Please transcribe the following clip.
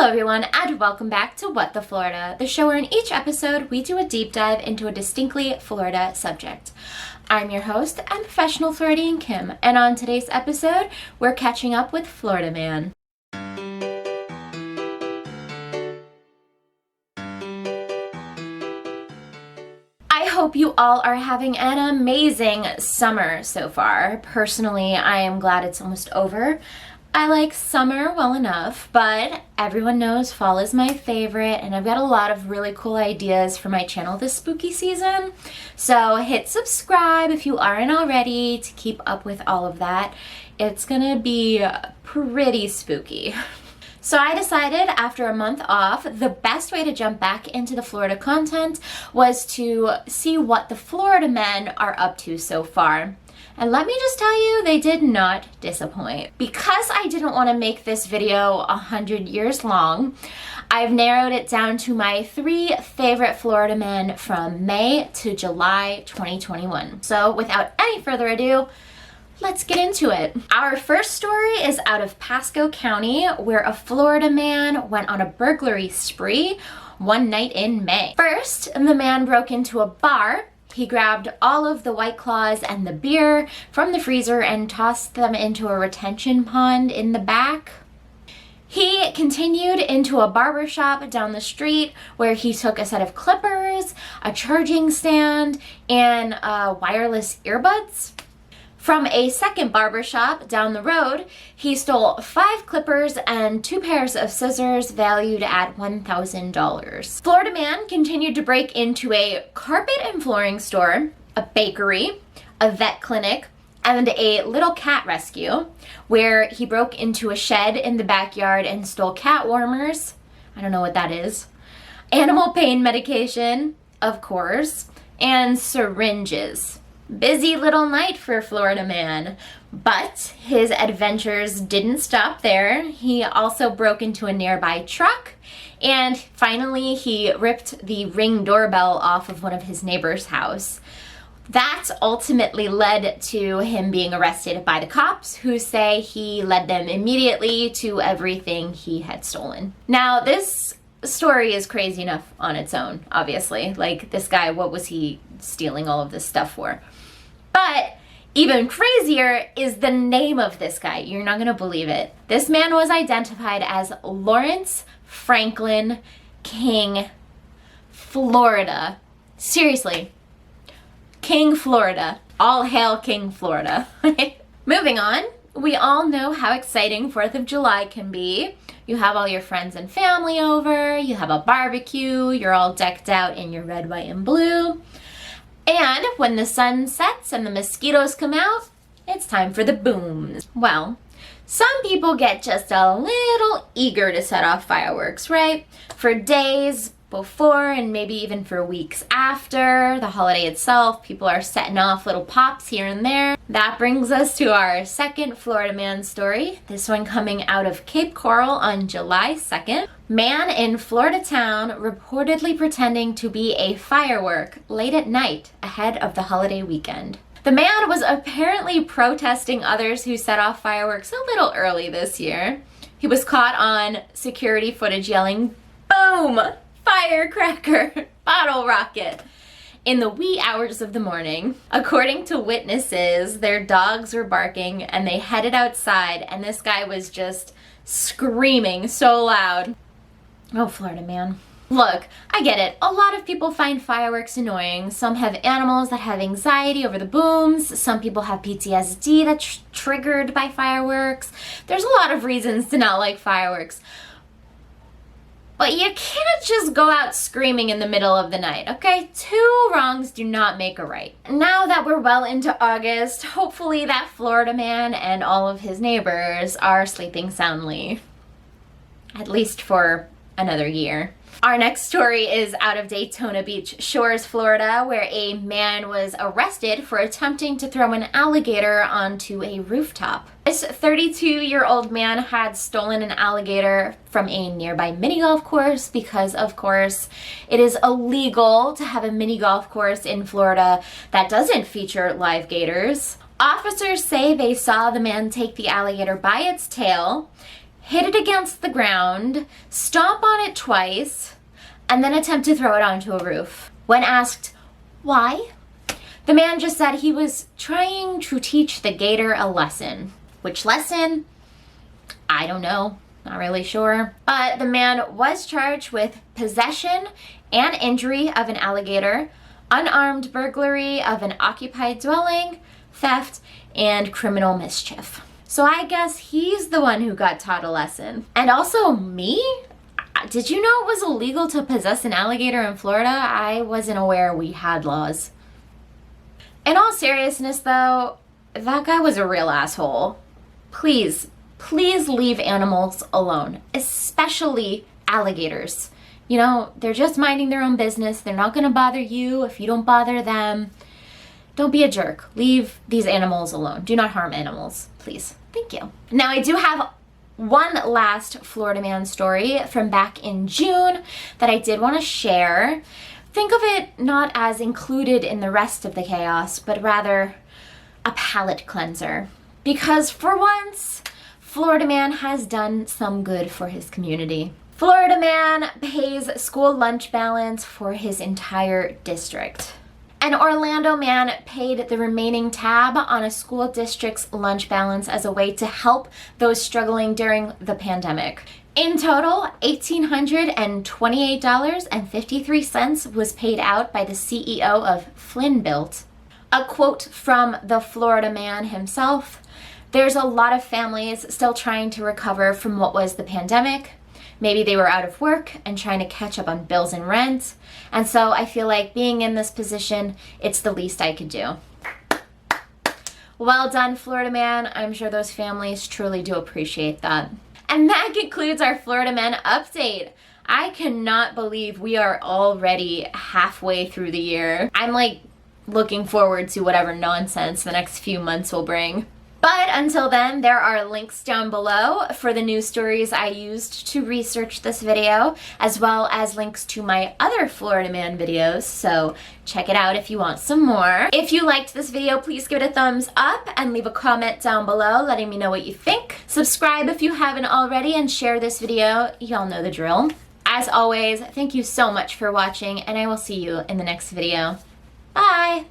Hello everyone, and welcome back to What the Florida, the show where in each episode we do a deep dive into a distinctly Florida subject. I'm your host and Professional Floridian Kim, and on today's episode, we're catching up with Florida Man. I hope you all are having an amazing summer so far. Personally, I am glad it's almost over. I like summer well enough, but everyone knows fall is my favorite, and I've got a lot of really cool ideas for my channel this spooky season. So hit subscribe if you aren't already to keep up with all of that. It's gonna be pretty spooky. So I decided after a month off, the best way to jump back into the Florida content was to see what the Florida men are up to so far. And let me just tell you, they did not disappoint. Because I didn't want to make this video 100 years long, I've narrowed it down to my 3 favorite Florida men from May to July 2021. So without any further ado, let's get into it. Our first story is out of Pasco County, where a Florida man went on a burglary spree one night in May. First, the man broke into a bar. He grabbed all of the White Claws and the beer from the freezer and tossed them into a retention pond in the back. He continued into a barber shop down the street where he took a set of clippers, a charging stand, and wireless earbuds. From a second barber shop down the road, he stole 5 clippers and 2 pairs of scissors valued at $1,000. Florida man continued to break into a carpet and flooring store, a bakery, a vet clinic, and a little cat rescue, where he broke into a shed in the backyard and stole cat warmers. I don't know what that is. Animal pain medication, of course, and syringes. Busy little night for Florida man, but his adventures didn't stop there. He also broke into a nearby truck, and finally he ripped the Ring doorbell off of one of his neighbor's house. That ultimately led to him being arrested by the cops, who say he led them immediately to everything he had stolen. Now, this story is crazy enough on its own, obviously. Like, this guy, what was he stealing all of this stuff for? But even crazier is the name of this guy. You're not gonna believe it. This man was identified as Lawrence Franklin King, Florida. Seriously, King Florida. All hail King Florida. Moving on, we all know how exciting 4th of July can be. You have all your friends and family over, you have a barbecue, you're all decked out in your red, white, and blue. And when the sun sets and the mosquitoes come out, it's time for the booms. Well, some people get just a little eager to set off fireworks, right? For days before and maybe even for weeks after the holiday itself, people are setting off little pops here and there. That brings us to our second Florida man story, this one coming out of Cape Coral on July 2nd. Man in Florida town reportedly pretending to be a firework late at night ahead of the holiday weekend. The man was apparently protesting others who set off fireworks a little early this year. He was caught on security footage yelling, "Boom! Firecracker! Bottle rocket!" in the wee hours of the morning. According to witnesses, their dogs were barking and they headed outside, and this guy was just screaming so loud. Oh, Florida man. Look, I get it. A lot of people find fireworks annoying. Some have animals that have anxiety over the booms. Some people have PTSD that's triggered by fireworks. There's a lot of reasons to not like fireworks. But you can't just go out screaming in the middle of the night, okay? 2 wrongs do not make a right. Now that we're well into August, hopefully that Florida man and all of his neighbors are sleeping soundly. At least for another year. Our next story is out of Daytona Beach Shores, Florida, where a man was arrested for attempting to throw an alligator onto a rooftop. This 32-year-old man had stolen an alligator from a nearby mini golf course because, of course, it is illegal to have a mini golf course in Florida that doesn't feature live gators. Officers say they saw the man take the alligator by its tail, hit it against the ground, stomp on it twice, and then attempt to throw it onto a roof. When asked why, the man just said he was trying to teach the gator a lesson. Which lesson? I don't know. Not really sure. But the man was charged with possession and injury of an alligator, unarmed burglary of an occupied dwelling, theft, and criminal mischief. So I guess he's the one who got taught a lesson. And also me? Did you know it was illegal to possess an alligator in Florida? I wasn't aware we had laws. In all seriousness though, that guy was a real asshole. Please leave animals alone, especially alligators. You know, they're just minding their own business. They're not gonna bother you if you don't bother them. Don't be a jerk. Leave these animals alone. Do not harm animals, please. Thank you. Now, I do have one last Florida man story from back in June that I did want to share. Think of it not as included in the rest of the chaos, but rather a palate cleanser. Because for once, Florida man has done some good for his community. Florida man pays school lunch balance for his entire district. An Orlando man paid the remaining tab on a school district's lunch balance as a way to help those struggling during the pandemic. In total, $1,828.53 was paid out by the CEO of Flynn Built. A quote from the Florida man himself: "There's a lot of families still trying to recover from what was the pandemic. Maybe they were out of work and trying to catch up on bills and rent. And so I feel like being in this position, it's the least I could do." Well done, Florida man. I'm sure those families truly do appreciate that. And that concludes our Florida Man update. I cannot believe we are already halfway through the year. I'm like looking forward to whatever nonsense the next few months will bring. But until then, there are links down below for the news stories I used to research this video, as well as links to my other Florida Man videos, so check it out if you want some more. If you liked this video, please give it a thumbs up and leave a comment down below letting me know what you think. Subscribe if you haven't already and share this video. Y'all know the drill. As always, thank you so much for watching, and I will see you in the next video. Bye!